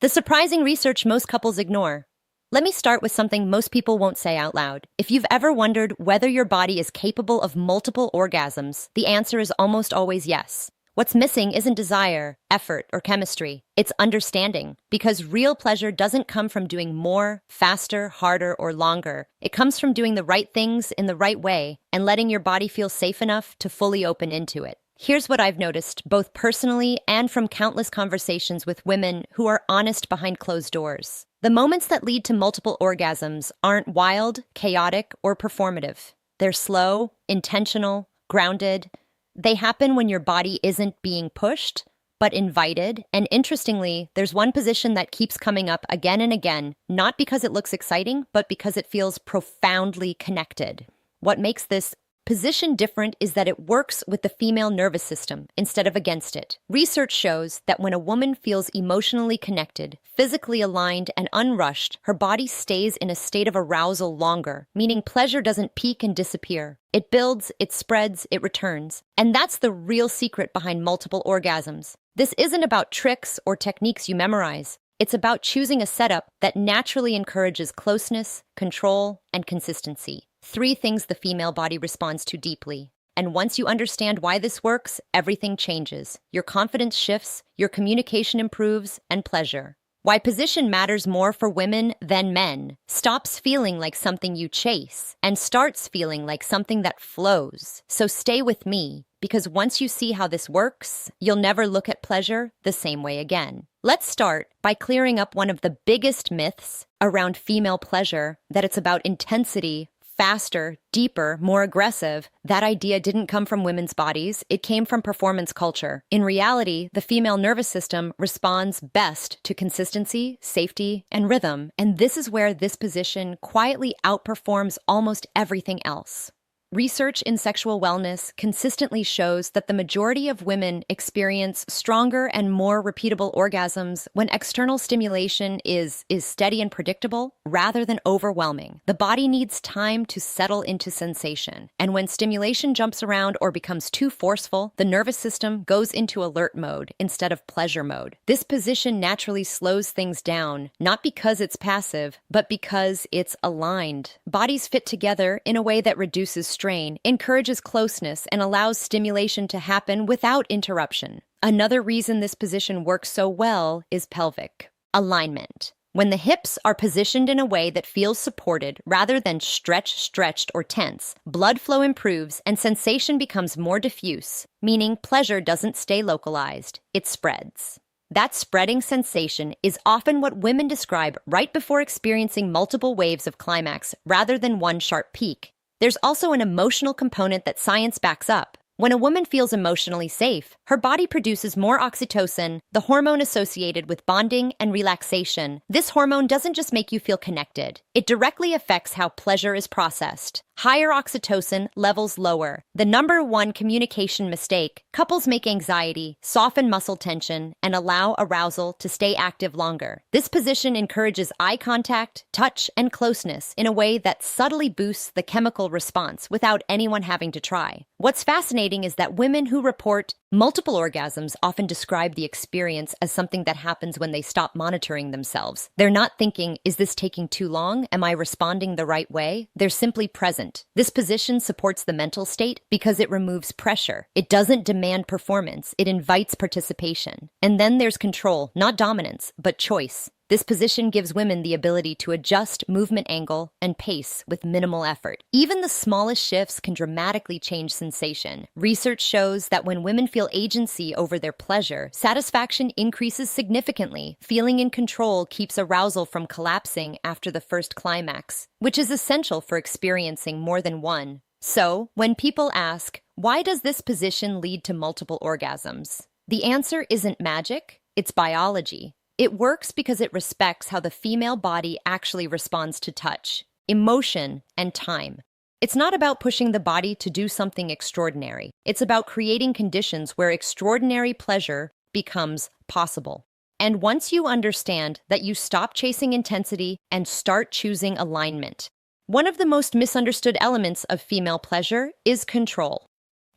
The surprising research most couples ignore. Let me start with something most people won't say out loud. If you've ever wondered whether your body is capable of multiple orgasms, the answer is almost always yes. What's missing isn't desire, effort, or chemistry. It's understanding. Because real pleasure doesn't come from doing more, faster, harder, or longer. It comes from doing the right things in the right way and letting your body feel safe enough to fully open into it. Here's what I've noticed, both personally and from countless conversations with women who are honest behind closed doors. The moments that lead to multiple orgasms aren't wild, chaotic, or performative. They're slow, intentional, grounded. They happen when your body isn't being pushed, but invited. And interestingly, there's one position that keeps coming up again and again, not because it looks exciting, but because it feels profoundly connected. What makes this position different is that it works with the female nervous system instead of against it. Research shows that when a woman feels emotionally connected, physically aligned, and unrushed, her body stays in a state of arousal longer, meaning pleasure doesn't peak and disappear. It builds, it spreads, it returns. And that's the real secret behind multiple orgasms. This isn't about tricks or techniques you memorize. It's about choosing a setup that naturally encourages closeness, control, and consistency. 3 things the female body responds to deeply. And once you understand why this works, everything changes. Your confidence shifts, your communication improves, and pleasure. Why position matters more for women than men. Stops feeling like something you chase and starts feeling like something that flows. So stay with me, because once you see how this works, you'll never look at pleasure the same way again. Let's start by clearing up one of the biggest myths around female pleasure, that it's about intensity, faster, deeper, more aggressive. That idea didn't come from women's bodies, it came from performance culture. In reality, the female nervous system responds best to consistency, safety, and rhythm, and this is where this position quietly outperforms almost everything else. Research in sexual wellness consistently shows that the majority of women experience stronger and more repeatable orgasms when external stimulation is steady and predictable rather than overwhelming. The body needs time to settle into sensation, and when stimulation jumps around or becomes too forceful, the nervous system goes into alert mode instead of pleasure mode. This position naturally slows things down, not because it's passive, but because it's aligned. Bodies fit together in a way that reduces strain, encourages closeness, and allows stimulation to happen without interruption. Another reason this position works so well is pelvic alignment. When the hips are positioned in a way that feels supported rather than stretched, or tense, blood flow improves and sensation becomes more diffuse, meaning pleasure doesn't stay localized, it spreads. That spreading sensation is often what women describe right before experiencing multiple waves of climax rather than one sharp peak. There's also an emotional component that science backs up. When a woman feels emotionally safe, her body produces more oxytocin, the hormone associated with bonding and relaxation. This hormone doesn't just make you feel connected. It directly affects how pleasure is processed. Higher oxytocin, levels lower. The number one communication mistake: couples make anxiety, soften muscle tension, and allow arousal to stay active longer. This position encourages eye contact, touch, and closeness in a way that subtly boosts the chemical response without anyone having to try. What's fascinating is that women who report multiple orgasms often describe the experience as something that happens when they stop monitoring themselves. They're not thinking, is this taking too long? Am I responding the right way? They're simply present. This position supports the mental state because it removes pressure. It doesn't demand performance. It invites participation. And then there's control, not dominance, but choice. This position gives women the ability to adjust movement angle and pace with minimal effort. Even the smallest shifts can dramatically change sensation. Research shows that when women feel agency over their pleasure, satisfaction increases significantly. Feeling in control keeps arousal from collapsing after the first climax, which is essential for experiencing more than one. So, when people ask, why does this position lead to multiple orgasms? The answer isn't magic, it's biology. It works because it respects how the female body actually responds to touch, emotion, and time. It's not about pushing the body to do something extraordinary. It's about creating conditions where extraordinary pleasure becomes possible. And once you understand that, you stop chasing intensity and start choosing alignment. One of the most misunderstood elements of female pleasure is control.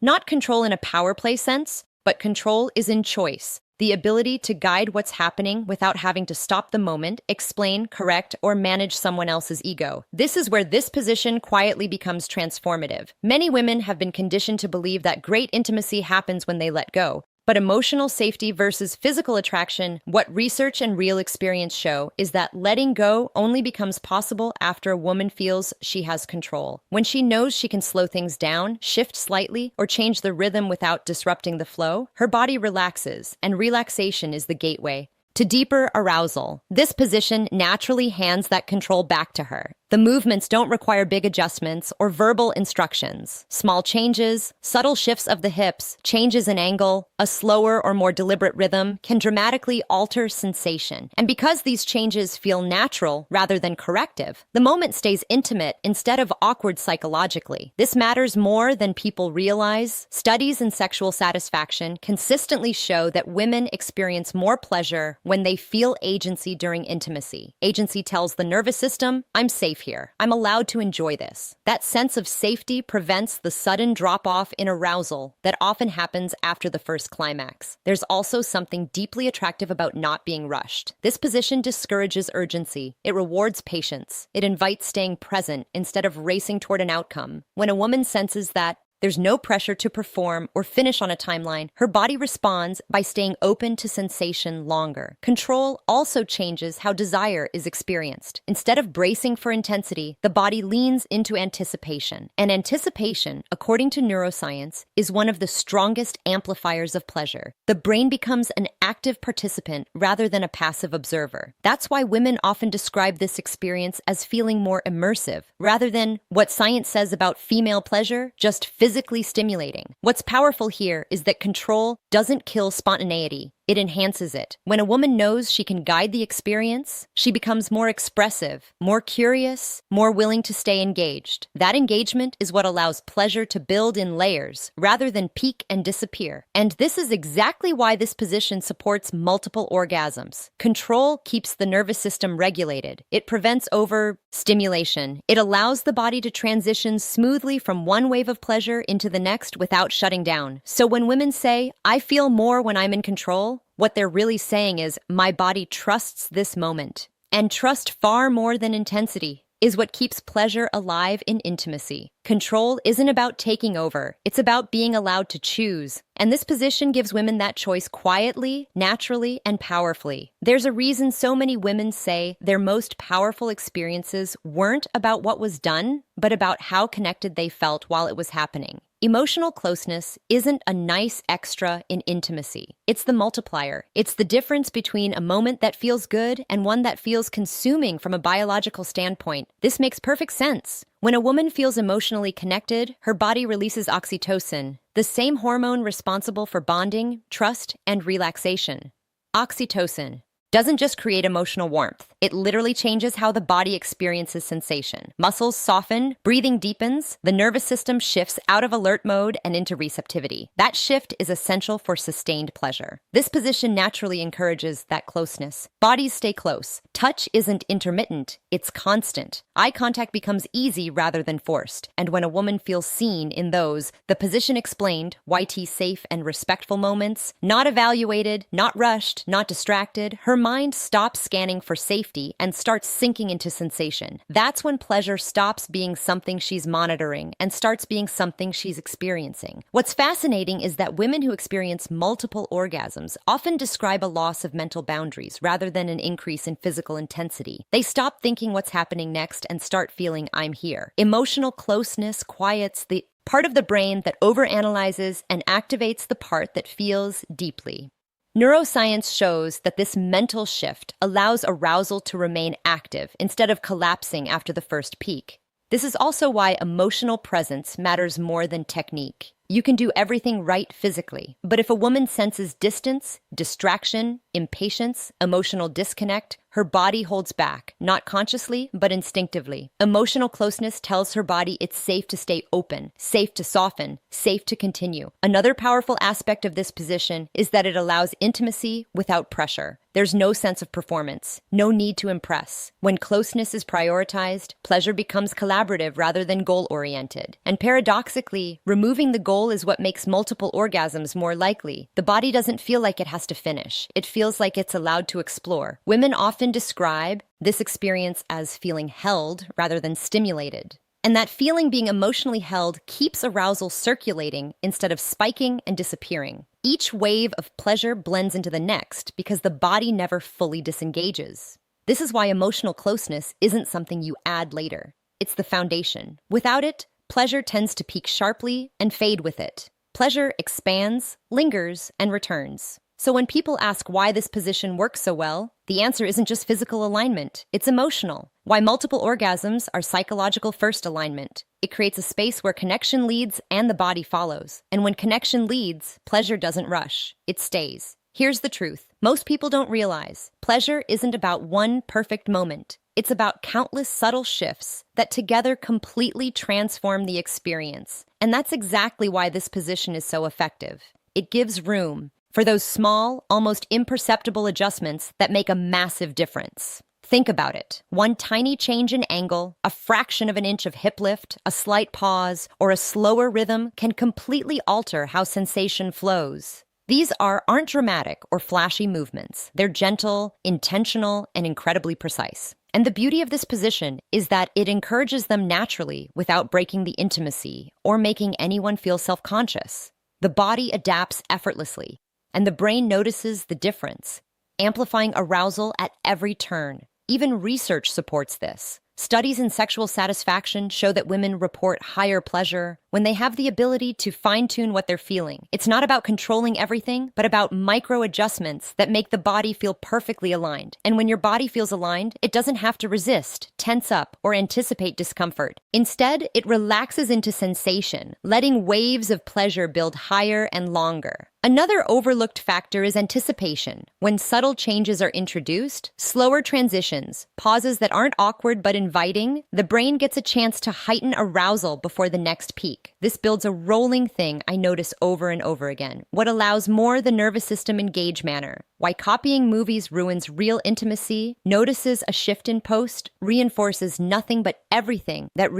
Not control in a power play sense, but control is in choice. the ability to guide what's happening without having to stop the moment, explain, correct, or manage someone else's ego. This is where this position quietly becomes transformative. Many women have been conditioned to believe that great intimacy happens when they let go. But emotional safety versus physical attraction, what research and real experience show is that letting go only becomes possible after a woman feels she has control. When she knows she can slow things down, shift slightly, or change the rhythm without disrupting the flow, her body relaxes, and relaxation is the gateway to deeper arousal. This position naturally hands that control back to her. The movements don't require big adjustments or verbal instructions. Small changes, subtle shifts of the hips, changes in angle, a slower or more deliberate rhythm can dramatically alter sensation. And because these changes feel natural rather than corrective, the moment stays intimate instead of awkward psychologically. This matters more than people realize. Studies in sexual satisfaction consistently show that women experience more pleasure when they feel agency during intimacy. Agency tells the nervous system, I'm safe here. I'm allowed to enjoy this. That sense of safety prevents the sudden drop-off in arousal that often happens after the first climax. There's also something deeply attractive about not being rushed. This position discourages urgency. It rewards patience. It invites staying present instead of racing toward an outcome. When a woman senses that there's no pressure to perform or finish on a timeline, her body responds by staying open to sensation longer. Control also changes how desire is experienced. Instead of bracing for intensity, the body leans into anticipation. And anticipation, according to neuroscience, is one of the strongest amplifiers of pleasure. The brain becomes an active participant rather than a passive observer. That's why women often describe this experience as feeling more immersive, rather than what science says about female pleasure, just physically stimulating. What's powerful here is that control doesn't kill spontaneity. It enhances it. When a woman knows she can guide the experience, she becomes more expressive, more curious, more willing to stay engaged. That engagement is what allows pleasure to build in layers rather than peak and disappear. And this is exactly why this position supports multiple orgasms. Control keeps the nervous system regulated. It prevents overstimulation. It allows the body to transition smoothly from one wave of pleasure into the next without shutting down. So when women say, I feel more when I'm in control, what they're really saying is, my body trusts this moment. And trust far more than intensity is what keeps pleasure alive in intimacy. Control isn't about taking over. It's about being allowed to choose. And this position gives women that choice quietly, naturally, and powerfully. There's a reason so many women say their most powerful experiences weren't about what was done, but about how connected they felt while it was happening. Emotional closeness isn't a nice extra in intimacy. It's the multiplier. It's the difference between a moment that feels good and one that feels consuming from a biological standpoint. This makes perfect sense. When a woman feels emotionally connected, her body releases oxytocin, the same hormone responsible for bonding, trust, and relaxation. Oxytocin doesn't just create emotional warmth. It literally changes how the body experiences sensation. Muscles soften, breathing deepens, the nervous system shifts out of alert mode and into receptivity. That shift is essential for sustained pleasure. This position naturally encourages that closeness. Bodies stay close. Touch isn't intermittent, it's constant. Eye contact becomes easy rather than forced. And when a woman feels seen in those, the position explained, YT safe and respectful moments, not evaluated, not rushed, not distracted, her mind stops scanning for safety and starts sinking into sensation. That's when pleasure stops being something she's monitoring and starts being something she's experiencing. What's fascinating is that women who experience multiple orgasms often describe a loss of mental boundaries rather than an increase in physical intensity. They stop thinking what's happening next and start feeling I'm here. Emotional closeness quiets the part of the brain that overanalyzes and activates the part that feels deeply. Neuroscience shows that this mental shift allows arousal to remain active instead of collapsing after the first peak. This is also why emotional presence matters more than technique. You can do everything right physically, but if a woman senses distance, distraction, impatience, emotional disconnect, her body holds back, not consciously, but instinctively. Emotional closeness tells her body it's safe to stay open, safe to soften, safe to continue. Another powerful aspect of this position is that it allows intimacy without pressure. There's no sense of performance, no need to impress. When closeness is prioritized, pleasure becomes collaborative rather than goal-oriented. And paradoxically, removing the goal is what makes multiple orgasms more likely. The body doesn't feel like it has to finish. It feels like it's allowed to explore. Women often describe this experience as feeling held rather than stimulated. And that feeling being emotionally held keeps arousal circulating instead of spiking and disappearing. Each wave of pleasure blends into the next because the body never fully disengages. This is why emotional closeness isn't something you add later. It's the foundation. Without it, pleasure tends to peak sharply and fade with it. Pleasure expands, lingers, and returns. So when people ask why this position works so well, the answer isn't just physical alignment, it's emotional. Why multiple orgasms are psychological first alignment. It creates a space where connection leads and the body follows. And when connection leads, pleasure doesn't rush, it stays. Here's the truth. Most people don't realize pleasure isn't about one perfect moment. It's about countless subtle shifts that together completely transform the experience. And that's exactly why this position is so effective. It gives room for those small, almost imperceptible adjustments that make a massive difference. Think about it. One tiny change in angle, a fraction of an inch of hip lift, a slight pause, or a slower rhythm can completely alter how sensation flows. These aren't dramatic or flashy movements. They're gentle, intentional, and incredibly precise. And the beauty of this position is that it encourages them naturally without breaking the intimacy or making anyone feel self-conscious. The body adapts effortlessly, and the brain notices the difference, amplifying arousal at every turn. Even research supports this. Studies in sexual satisfaction show that women report higher pleasure when they have the ability to fine-tune what they're feeling. It's not about controlling everything, but about micro-adjustments that make the body feel perfectly aligned. And when your body feels aligned, it doesn't have to resist, tense up, or anticipate discomfort. Instead, it relaxes into sensation, letting waves of pleasure build higher and longer. Another overlooked factor is anticipation. When subtle changes are introduced, slower transitions, pauses that aren't awkward but inviting, the brain gets a chance to heighten arousal before the next peak. This builds a rolling thing I notice over and over again, what allows more the nervous system engage manner. Why copying movies ruins real intimacy, notices a shift in post, reinforces nothing but everything that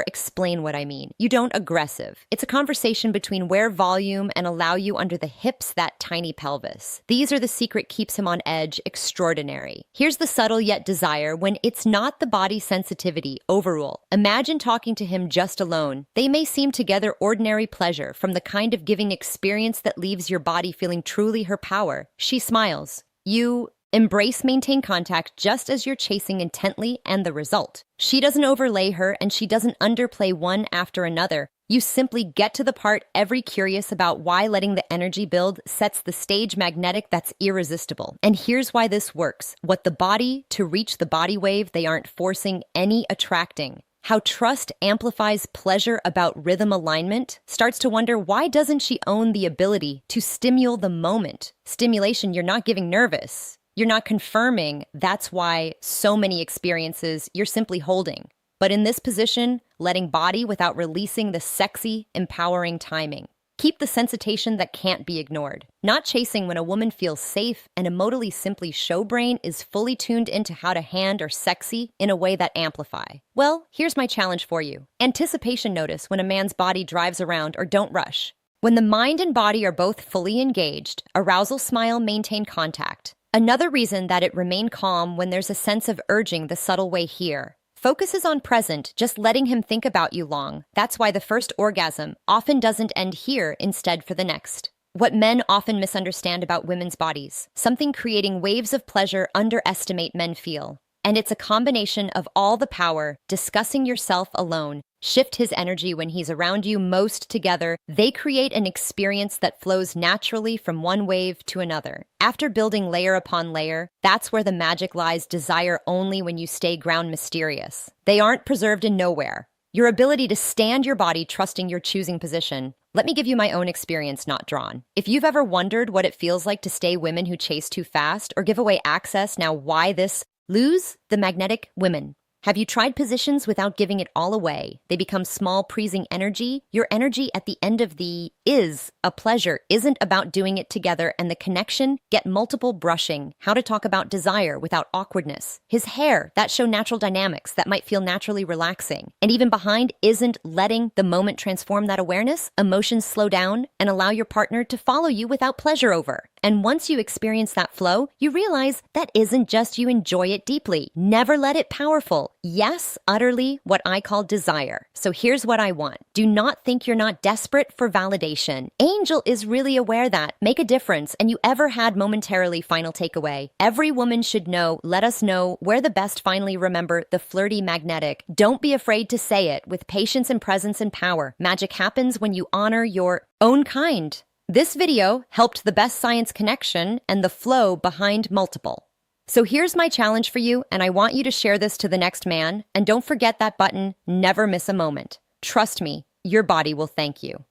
explain what I mean. You don't aggressive. It's a conversation between where volume and allow you under the hips that tiny pelvis. These are the secret keeps him on edge extraordinary. Here's the subtle yet desire when it's not the body sensitivity overrule. Imagine talking to him just alone. They may seem together ordinary pleasure from the kind of giving experience that leaves your body feeling truly her power. She smiles. You maintain contact just as you're chasing intently and the result. She doesn't overlay her and she doesn't underplay one after another. You simply get to the part every curious about why letting the energy build sets the stage magnetic that's irresistible. And here's why this works. What the body to reach the body wave they aren't forcing any attracting. How trust amplifies pleasure about rhythm alignment starts to wonder why doesn't she own the ability to stimulate the moment? Stimulation, you're not giving nervous. You're not confirming. That's why so many experiences you're simply holding. But in this position, letting body without releasing the sexy, empowering timing. Keep the sensation that can't be ignored. Not chasing when a woman feels safe and emotally simply show brain is fully tuned into how to hand or sexy in a way that amplify. Well, here's my challenge for you. Anticipation notice when a man's body drives around or don't rush. When the mind and body are both fully engaged, arousal smile maintain contact. Another reason that it remain calm when there's a sense of urging the subtle way here. Focuses on present, just letting him think about you long. That's why the first orgasm often doesn't end here instead for the next. What men often misunderstand about women's bodies. Something creating waves of pleasure underestimate men feel. And it's a combination of all the power, discussing yourself alone, shift his energy when he's around you most together. They create an experience that flows naturally from one wave to another. After building layer upon layer, that's where the magic lies. Desire only when you stay ground mysterious. They aren't preserved in nowhere. Your ability to stand your body trusting your choosing position. Let me give you my own experience, not drawn. If you've ever wondered what it feels like to stay women who chase too fast or give away access, now why this? Lose the magnetic women. Have you tried positions without giving it all away? They become small, pleasing energy. Your energy at the end of the is a pleasure isn't about doing it together and the connection. Get multiple brushing. How to talk about desire without awkwardness. His hair, that show natural dynamics that might feel naturally relaxing. And even behind isn't letting the moment transform that awareness. Emotions slow down and allow your partner to follow you without pleasure over. And once you experience that flow, you realize that isn't just you enjoy it deeply. Never let it powerful. Yes, utterly what I call desire. So here's what I want. Do not think you're not desperate for validation. Angel is really aware that. Make a difference and you ever had momentarily final takeaway. Every woman should know, let us know where the best finally remember the flirty magnetic. Don't be afraid to say it with patience and presence and power. Magic happens when you honor your own kind. This video helped the best science connection and the flow behind multiple. So here's my challenge for you, and I want you to share this to the next man. And don't forget that button, never miss a moment. Trust me, your body will thank you.